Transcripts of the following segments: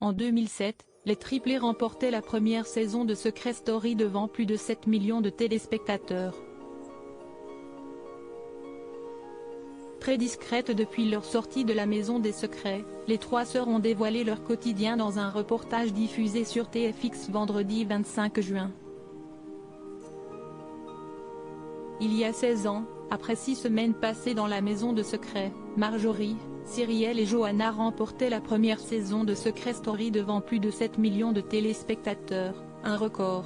En 2007, les triplés remportaient la première saison de Secret Story devant plus de 7 millions de téléspectateurs. Très discrètes depuis leur sortie de la Maison des Secrets, les trois sœurs ont dévoilé leur quotidien dans un reportage diffusé sur TFX vendredi 25 juin. Il y a 16 ans, après 6 semaines passées dans la Maison de Secrets, Marjorie, Cyrielle et Johanna remportaient la première saison de Secret Story devant plus de 7 millions de téléspectateurs, un record.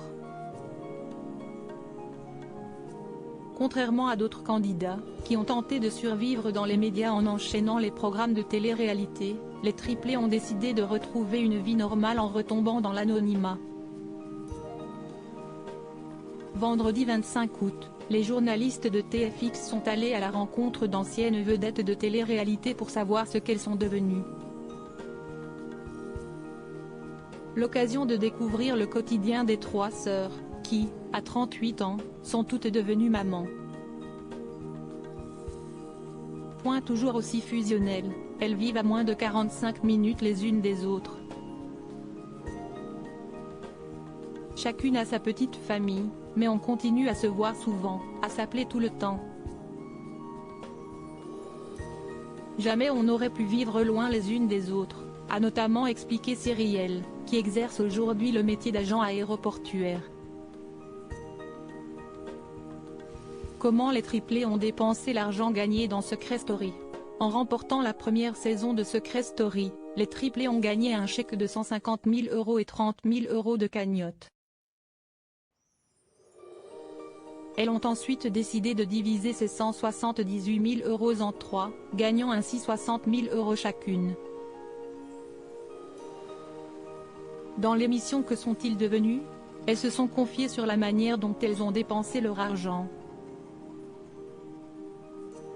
Contrairement à d'autres candidats, qui ont tenté de survivre dans les médias en enchaînant les programmes de télé-réalité, les triplés ont décidé de retrouver une vie normale en retombant dans l'anonymat. Vendredi 25 août, les journalistes de TFX sont allés à la rencontre d'anciennes vedettes de télé-réalité pour savoir ce qu'elles sont devenues. L'occasion de découvrir le quotidien des trois sœurs, qui, à 38 ans, sont toutes devenues mamans. Point toujours aussi fusionnel, elles vivent à moins de 45 minutes les unes des autres. Chacune a sa petite famille, mais on continue à se voir souvent, à s'appeler tout le temps. Jamais on n'aurait pu vivre loin les unes des autres, a notamment expliqué Cyrielle, qui exerce aujourd'hui le métier d'agent aéroportuaire. Comment les triplés ont dépensé l'argent gagné dans Secret Story? En remportant la première saison de Secret Story, les triplés ont gagné un chèque de 150 000 € et 30 000 € de cagnotte. Elles ont ensuite décidé de diviser ces 178 000 € en 3, gagnant ainsi 60 000 € chacune. Dans l'émission Que sont-ils devenus? Elles se sont confiées sur la manière dont elles ont dépensé leur argent.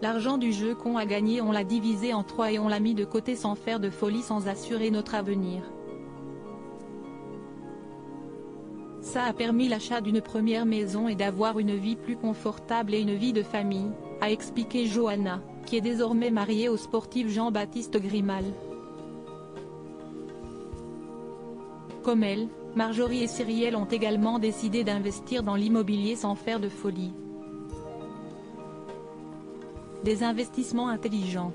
L'argent du jeu qu'on a gagné on l'a divisé en 3 et on l'a mis de côté sans faire de folie, sans assurer notre avenir. Ça a permis l'achat d'une première maison et d'avoir une vie plus confortable et une vie de famille, a expliqué Johanna, qui est désormais mariée au sportif Jean-Baptiste Grimal. Comme elle, Marjorie et Cyrielle ont également décidé d'investir dans l'immobilier sans faire de folie. Des investissements intelligents.